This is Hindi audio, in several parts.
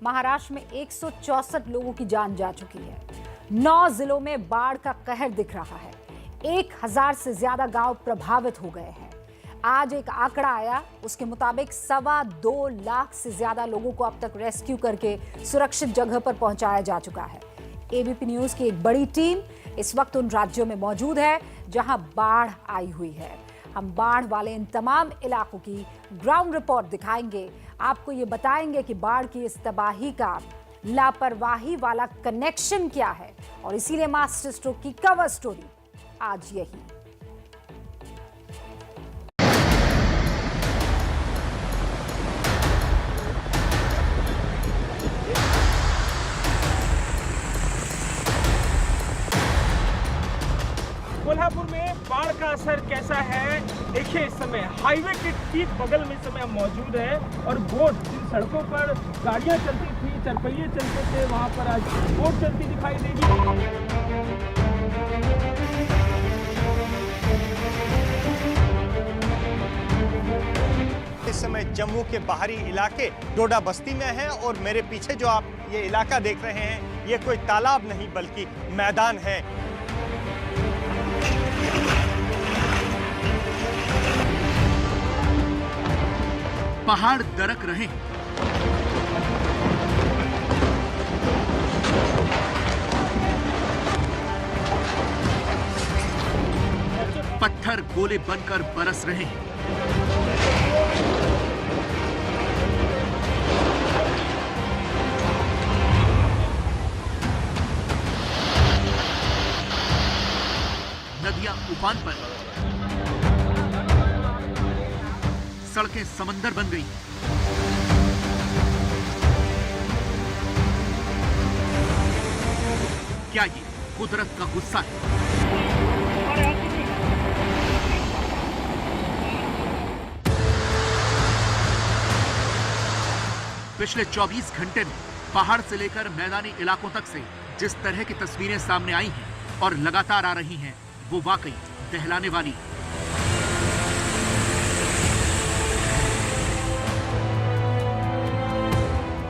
महाराष्ट्र में 164 लोगों की जान जा चुकी है। 9 जिलों में बाढ़ का कहर दिख रहा है। 1000 से ज्यादा गांव प्रभावित हो गए हैं। आज एक आंकड़ा आया, उसके मुताबिक 2.25 लाख से ज्यादा लोगों को अब तक रेस्क्यू करके सुरक्षित जगह पर पहुंचाया जा चुका है। एबीपी न्यूज की एक बड़ी टीम इस वक्त उन राज्यों में मौजूद है जहां बाढ़ आई हुई है। हम बाढ़ वाले इन तमाम इलाकों की ग्राउंड रिपोर्ट दिखाएंगे, आपको ये बताएंगे कि बाढ़ की इस तबाही का लापरवाही वाला कनेक्शन क्या है, और इसीलिए मास्टर स्ट्रोक की कवर स्टोरी आज यही। कोल्हापुर में बाढ़ का असर कैसा है देखिए। इस समय हाईवे के ठीक बगल में इस समय मौजूद है और बोट जिन सड़कों पर गाड़ियां चलती थी, चरपहिए चलते थे, वहां पर आज बोट चलती दिखाई देगी। इस समय जम्मू के बाहरी इलाके डोडा बस्ती में है और मेरे पीछे जो आप ये इलाका देख रहे हैं, ये कोई तालाब नहीं बल्कि मैदान है। पहाड़ दरक रहे हैं, पत्थर गोले बनकर बरस रहे हैं। नदियां उफान पर, सड़कें समंदर बन गई। क्या ये कुदरत का गुस्सा है? पिछले 24 घंटे में पहाड़ से लेकर मैदानी इलाकों तक से जिस तरह की तस्वीरें सामने आई हैं और लगातार आ रही हैं, वो वाकई दहलाने वाली।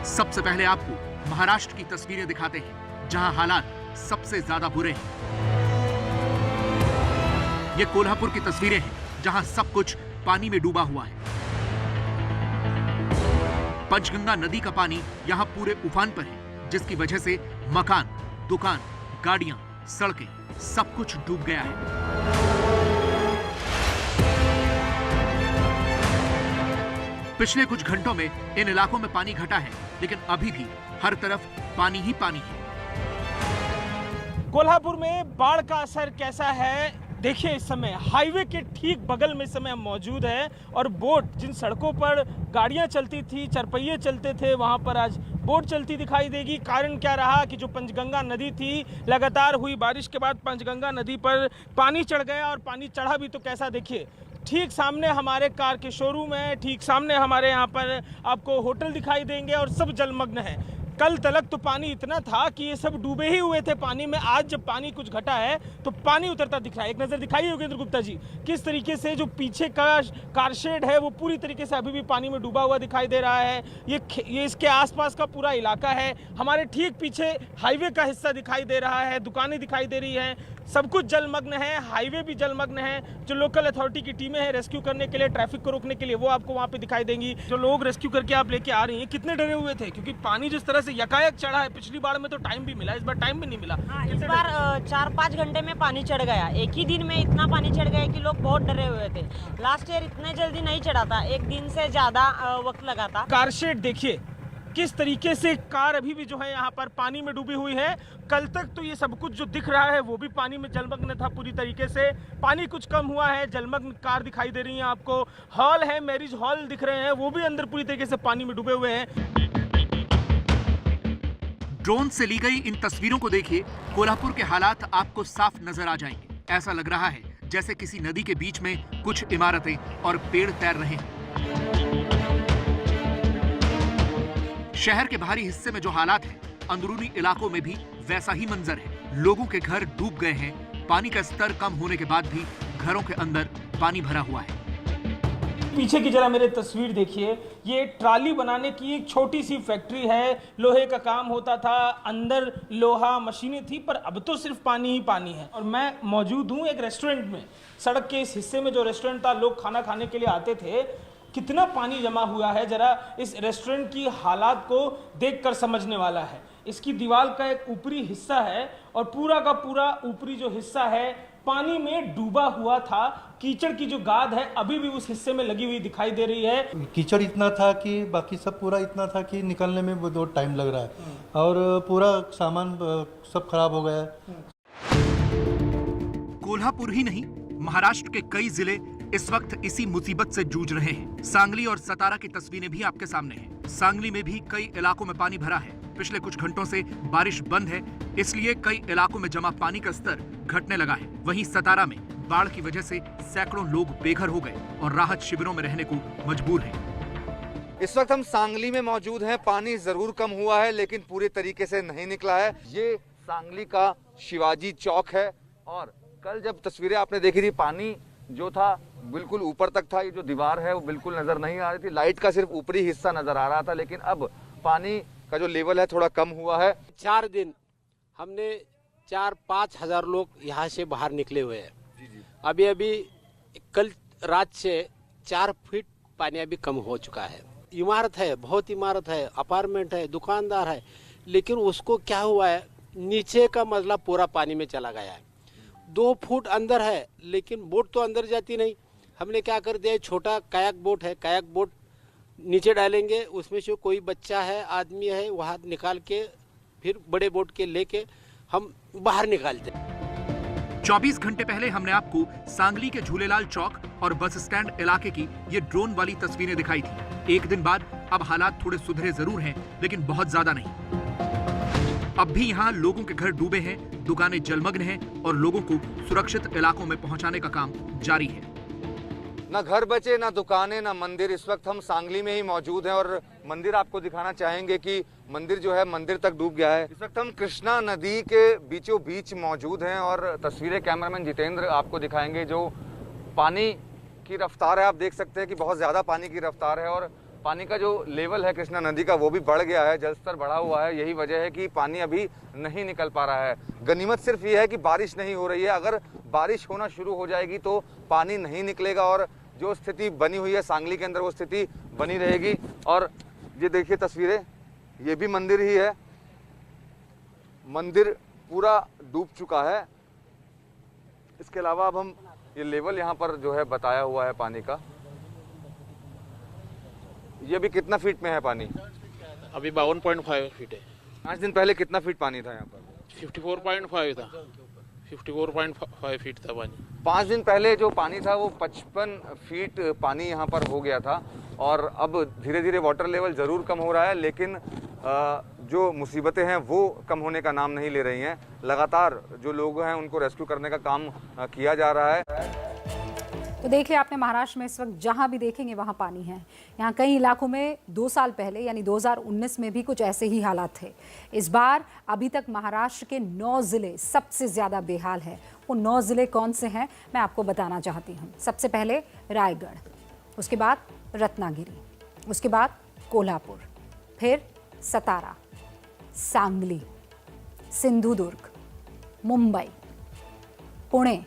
सबसे पहले आपको महाराष्ट्र की तस्वीरें दिखाते हैं, जहां हालात सबसे ज्यादा बुरे हैं। ये कोल्हापुर की तस्वीरें हैं, जहां सब कुछ पानी में डूबा हुआ है। पंचगंगा नदी का पानी यहां पूरे उफान पर है, जिसकी वजह से मकान, दुकान, गाड़ियां, सड़कें, सब कुछ डूब गया है। पिछले कुछ घंटों में इन इलाकों में पानी घटा है, लेकिन अभी भी हर तरफ पानी ही पानी है। कोल्हापुर में बाढ़ का असर कैसा है देखिए। इस समय हाईवे के ठीक बगल में इस समय मौजूद है और बोट जिन सड़कों पर गाड़ियां चलती थी, चरपहिए चलते थे, वहां पर आज बोट चलती दिखाई देगी। कारण क्या रहा कि जो पंचगंगा नदी थी, लगातार हुई बारिश के बाद पंचगंगा नदी पर पानी चढ़ गया, और पानी चढ़ा भी तो कैसा देखिए। ठीक सामने हमारे कार के शोरूम है, ठीक सामने हमारे यहाँ पर आपको होटल दिखाई देंगे और सब जलमग्न है। कल तलक तो पानी इतना था कि ये सब डूबे ही हुए थे पानी में। आज जब पानी कुछ घटा है तो पानी उतरता दिख रहा है। एक नज़र दिखाइए योगेंद्र गुप्ता जी, किस तरीके से जो पीछे का कारशेड है वो पूरी तरीके से अभी भी पानी में डूबा हुआ दिखाई दे रहा है। ये इसके आसपास का पूरा इलाका है। हमारे ठीक पीछे हाईवे का हिस्सा दिखाई दे रहा है, दुकानें दिखाई दे रही हैं, सब कुछ जलमग्न है, हाईवे भी जलमग्न है। जो लोकल अथॉरिटी की टीमें हैं रेस्क्यू करने के लिए, ट्रैफिक को रोकने के लिए, वो आपको वहाँ पे दिखाई देंगी। जो लोग रेस्क्यू करके आप लेके आ रही हैं, कितने डरे हुए थे? क्योंकि पानी जिस तरह से यकायक चढ़ा है, पिछली बार में तो टाइम भी मिला, इस बार टाइम भी नहीं मिला। इस बार 4-5 घंटे में पानी चढ़ गया। एक ही दिन में इतना पानी चढ़ गया कि लोग बहुत डरे हुए थे। लास्ट ईयर इतने जल्दी नहीं चढ़ा था, एक दिन से ज्यादा वक्त लगा था। कारशेड देखिए किस तरीके से कार अभी भी जो है यहाँ पर पानी में डूबी हुई है। कल तक तो ये सब कुछ जो दिख रहा है वो भी पानी में जलमग्न था पूरी तरीके से। पानी कुछ कम हुआ है, जलमग्न कार दिखाई दे रही है आपको। हॉल है, मैरिज हॉल दिख रहे हैं, वो भी अंदर पूरी तरीके से पानी में डूबे हुए हैं। ड्रोन से ली गई इन तस्वीरों को देखिए, कोल्हापुर के हालात आपको साफ नजर आ जाएंगे। ऐसा लग रहा है जैसे किसी नदी के बीच में कुछ इमारतें और पेड़ तैर रहे हैं। शहर के बाहरी हिस्से में जो हालात हैं, अंदरूनी इलाकों में भी वैसा ही मंजर है। लोगों के घर डूब गए हैं। पानी का स्तर कम होने के बाद भी घरों के अंदर पानी भरा हुआ है। पीछे की जरा मेरे तस्वीर देखिए, ये ट्राली बनाने की एक छोटी सी फैक्ट्री है। लोहे का काम होता था, अंदर लोहा मशीनें थी, पर अब तो सिर्फ पानी ही पानी है। और मैं मौजूद हूँ एक रेस्टोरेंट में। सड़क के इस हिस्से में जो रेस्टोरेंट था, लोग खाना खाने के लिए आते थे। कितना पानी जमा हुआ है, जरा इस रेस्टोरेंट की हालात को देखकर समझने वाला है। इसकी दीवार का एक ऊपरी हिस्सा है और पूरा का पूरा ऊपरी जो हिस्सा है पानी में डूबा हुआ था। कीचड़ की जो गाद है अभी भी उस हिस्से में लगी हुई दिखाई दे रही है। कीचड़ इतना था कि बाकी सब पूरा इतना था कि निकलने में बहुत टाइम लग रहा है और पूरा सामान सब खराब हो गया है। कोल्हापुर ही नहीं, महाराष्ट्र के कई जिले इस वक्त इसी मुसीबत से जूझ रहे हैं। सांगली और सतारा की तस्वीरें भी आपके सामने हैं। सांगली में भी कई इलाकों में पानी भरा है। पिछले कुछ घंटों से बारिश बंद है, इसलिए कई इलाकों में जमा पानी का स्तर घटने लगा है। वहीं सतारा में बाढ़ की वजह से सैकड़ों लोग बेघर हो गए और राहत शिविरों में रहने को मजबूर हैं। इस वक्त हम सांगली में मौजूद हैं। पानी जरूर कम हुआ है लेकिन पूरे तरीके से नहीं निकला है। ये सांगली का शिवाजी चौक है और कल जब तस्वीरें आपने देखी थी, पानी जो था बिल्कुल ऊपर तक था। ये जो दीवार है वो बिल्कुल नजर नहीं आ रही थी, लाइट का सिर्फ ऊपरी हिस्सा नजर आ रहा था। लेकिन अब पानी का जो लेवल है थोड़ा कम हुआ है। 4 दिन हमने 4-5 हजार लोग यहाँ से बाहर निकले हुए हैं। अभी कल रात से 4 फीट पानी अभी कम हो चुका है। इमारत है, बहुत इमारत है, अपार्टमेंट है, दुकानदार है, लेकिन उसको क्या हुआ है, नीचे का मजला पूरा पानी में चला गया है। 2 फुट अंदर है लेकिन बोट तो अंदर जाती नहीं। हमने क्या कर दिया, छोटा कायाक बोट है, कायाक बोट नीचे डालेंगे, उसमें से कोई बच्चा है, आदमी है, वहाँ निकाल के फिर बड़े बोट के लेके हम बाहर निकालते हैं। 24 घंटे पहले हमने आपको सांगली के झूलेलाल चौक और बस स्टैंड इलाके की ये ड्रोन वाली तस्वीरें दिखाई थी। एक दिन बाद अब हालात थोड़े सुधरे जरूर हैं, लेकिन बहुत ज्यादा नहीं। अब भी यहाँ लोगों के घर डूबे हैं, दुकानें जलमग्न हैं और लोगों को सुरक्षित इलाकों में पहुंचाने का काम जारी है। ना घर बचे, ना दुकानें, ना मंदिर। इस वक्त हम सांगली में ही मौजूद हैं और मंदिर आपको दिखाना चाहेंगे कि मंदिर जो है मंदिर तक डूब गया है। इस वक्त हम कृष्णा नदी के बीचों बीच मौजूद हैं और तस्वीरें कैमरामैन जितेंद्र आपको दिखाएंगे। जो पानी की रफ्तार है आप देख सकते हैं कि बहुत ज़्यादा पानी की रफ्तार है और पानी का जो लेवल है कृष्णा नदी का वो भी बढ़ गया है, जलस्तर बढ़ा हुआ है। यही वजह है कि पानी अभी नहीं निकल पा रहा है। गनीमत सिर्फ ये है कि बारिश नहीं हो रही है। अगर बारिश होना शुरू हो जाएगी तो पानी नहीं निकलेगा और जो स्थिति बनी हुई है सांगली के अंदर वो स्थिति बनी रहेगी। और ये देखिए तस्वीरें, ये भी मंदिर ही है, मंदिर पूरा डूब चुका है। इसके अलावा अब हम ये लेवल यहाँ पर जो है बताया हुआ है पानी का, ये भी कितना फीट में है पानी? अभी 52.5 फीट है। 5 दिन पहले कितना फीट पानी था यहाँ पर? 54.5 था, 54.5 फीट था पानी। 5 दिन पहले जो पानी था वो 55 फीट पानी यहाँ पर हो गया था और अब धीरे धीरे वाटर लेवल ज़रूर कम हो रहा है, लेकिन जो मुसीबतें हैं वो कम होने का नाम नहीं ले रही हैं। लगातार जो लोग हैं उनको रेस्क्यू करने का काम किया जा रहा है। तो देखिए आपने, महाराष्ट्र में इस वक्त जहां भी देखेंगे वहां पानी है। यहाँ कई इलाकों में 2 साल पहले यानी 2019 में भी कुछ ऐसे ही हालात थे। इस बार अभी तक महाराष्ट्र के 9 जिले सबसे ज़्यादा बेहाल है। वो 9 जिले कौन से हैं मैं आपको बताना चाहती हूँ। सबसे पहले रायगढ़, उसके बाद रत्नागिरी, उसके बाद कोल्हापुर, फिर सतारा, सांगली, सिंधुदुर्ग, मुंबई, पुणे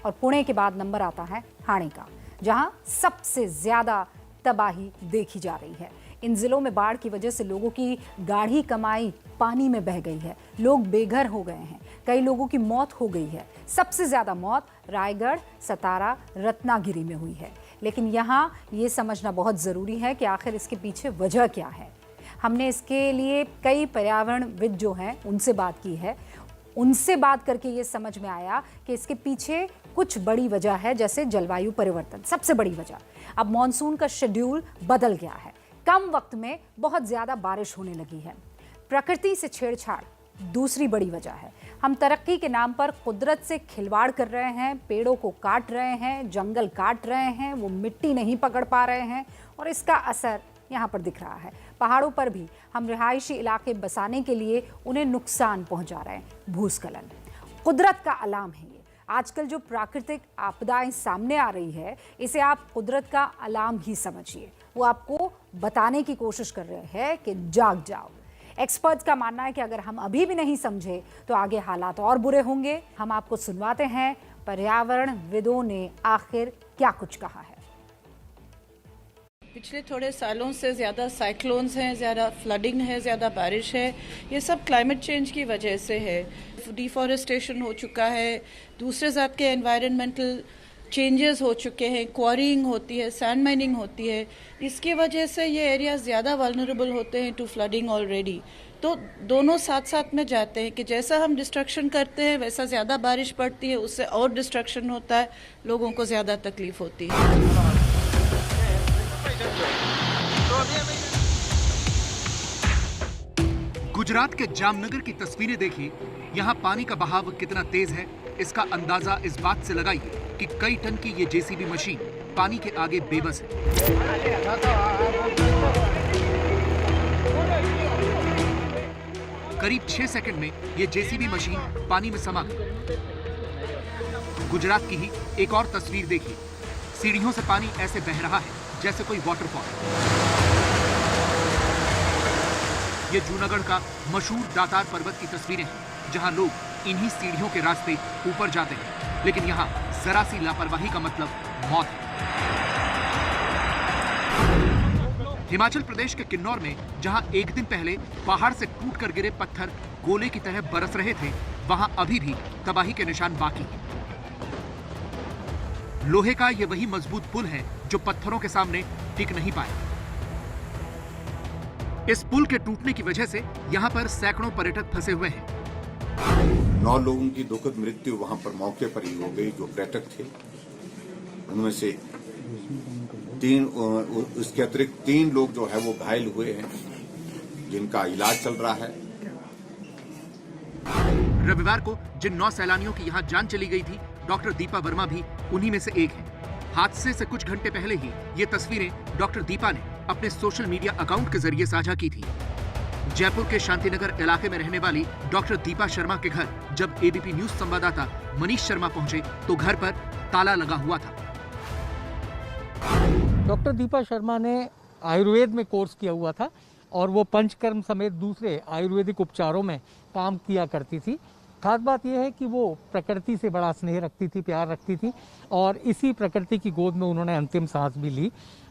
और पुणे के बाद नंबर आता है ठाणे का, जहां सबसे ज़्यादा तबाही देखी जा रही है। इन जिलों में बाढ़ की वजह से लोगों की गाढ़ी कमाई पानी में बह गई है, लोग बेघर हो गए हैं, कई लोगों की मौत हो गई है। सबसे ज़्यादा मौत रायगढ़, सतारा, रत्नागिरी में हुई है। लेकिन यहाँ ये समझना बहुत ज़रूरी है कि आखिर इसके पीछे वजह क्या है। हमने इसके लिए कई पर्यावरणविद जो हैं उनसे बात की है। उनसे बात करके ये समझ में आया कि इसके पीछे कुछ बड़ी वजह है, जैसे जलवायु परिवर्तन सबसे बड़ी वजह। अब मॉनसून का शेड्यूल बदल गया है, कम वक्त में बहुत ज़्यादा बारिश होने लगी है। प्रकृति से छेड़छाड़ दूसरी बड़ी वजह है। हम तरक्की के नाम पर कुदरत से खिलवाड़ कर रहे हैं, पेड़ों को काट रहे हैं, जंगल काट रहे हैं, वो मिट्टी नहीं पकड़ पा रहे हैं और इसका असर यहाँ पर दिख रहा है। पहाड़ों पर भी हम रिहायशी इलाके बसाने के लिए उन्हें नुकसान पहुँचा रहे हैं। भूस्खलन कुदरत का अलार्म है ये। आजकल जो प्राकृतिक आपदाएं सामने आ रही है, इसे आप कुदरत का अलार्म ही समझिए। वो आपको बताने की कोशिश कर रहे हैं कि जाग जाओ। एक्सपर्ट्स का मानना है कि अगर हम अभी भी नहीं समझे तो आगे हालात और बुरे होंगे। हम आपको सुनवाते हैं पर्यावरणविदों ने आखिर क्या कुछ कहा है। पिछले थोड़े सालों से ज़्यादा साइक्लोन्स हैं, ज़्यादा फ्लडिंग है, ज़्यादा बारिश है। ये सब क्लाइमेट चेंज की वजह से है। डिफॉरेस्टेशन हो चुका है, दूसरे ज़ात के एनवायरनमेंटल चेंजेस हो चुके हैं, क्वारीइंग होती है, सैंड माइनिंग होती है। इसकी वजह से ये एरिया ज़्यादा वल्नरेबल होते हैं टू फ्लडिंग ऑलरेडी। तो दोनों साथ साथ में जाते हैं कि जैसा हम डिस्ट्रक्शन करते हैं वैसा ज़्यादा बारिश पड़ती है, उससे और डिस्ट्रक्शन होता है, लोगों को ज़्यादा तकलीफ होती है। गुजरात के जामनगर की तस्वीरें देखिए। यहाँ पानी का बहाव कितना तेज है, इसका अंदाजा इस बात से लगाइए कि कई टन की ये जेसीबी मशीन पानी के आगे बेबस है। करीब 6 सेकंड में ये जेसीबी मशीन पानी में समा गई। गुजरात की ही एक और तस्वीर देखिए। सीढ़ियों से पानी ऐसे बह रहा है जैसे कोई वाटरफॉल। ये जूनागढ़ का मशहूर दातार पर्वत की तस्वीरें हैं, जहां लोग इन्हीं सीढ़ियों के रास्ते ऊपर जाते हैं, लेकिन यहाँ जरा सी लापरवाही का मतलब मौत है। हिमाचल प्रदेश के किन्नौर में जहां एक दिन पहले पहाड़ से टूटकर गिरे पत्थर गोले की तरह बरस रहे थे, वहां अभी भी तबाही के निशान बाकी हैं। लोहे का ये वही मजबूत पुल है जो पत्थरों के सामने टिक नहीं पाया। इस पुल के टूटने की वजह से यहाँ पर सैकड़ों पर्यटक फंसे हुए हैं। 9 लोगों की दुखद मृत्यु वहां पर मौके पर ही हो गई जो पर्यटक थे। उनमें से 3 उसके अतिरिक्त 3 लोग जो है वो घायल हुए हैं, जिनका इलाज चल रहा है। रविवार को जिन 9 सैलानियों की यहाँ जान चली गई थी, डॉक्टर दीपा वर्मा भी उन्हीं में से एक है। हादसे से कुछ घंटे पहले ही ये तस्वीरें डॉक्टर दीपा ने अपने सोशल मीडिया अकाउंट के जरिए साझा की थी। जयपुर के शांतिनगर इलाके में रहने वाली डॉक्टर दीपा शर्मा के घर जब एबीपी न्यूज संवाददाता मनीष शर्मा पहुंचे तो घर पर ताला लगा हुआ था। डॉक्टर दीपा शर्मा ने आयुर्वेद में कोर्स किया हुआ था और वो पंचकर्म समेत दूसरे आयुर्वेदिक उपचारों में काम किया करती थी। खास बात यह है कि वो प्रकृति से बड़ा स्नेह रखती थी, प्यार रखती थी और इसी प्रकृति की गोद में उन्होंने अंतिम सांस भी ली।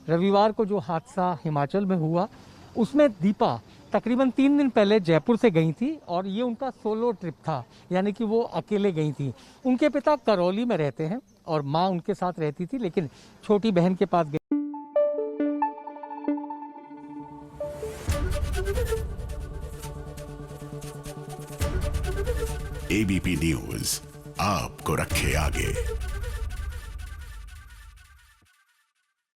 रविवार को जो हादसा हिमाचल में हुआ उसमें दीपा तकरीबन 3 दिन पहले जयपुर से गई थी और ये उनका सोलो ट्रिप था, यानी कि वो अकेले गई थी। उनके पिता करौली में रहते हैं और माँ उनके साथ रहती थी, लेकिन छोटी बहन के पास गई। एबीपी न्यूज आपको रखे आगे।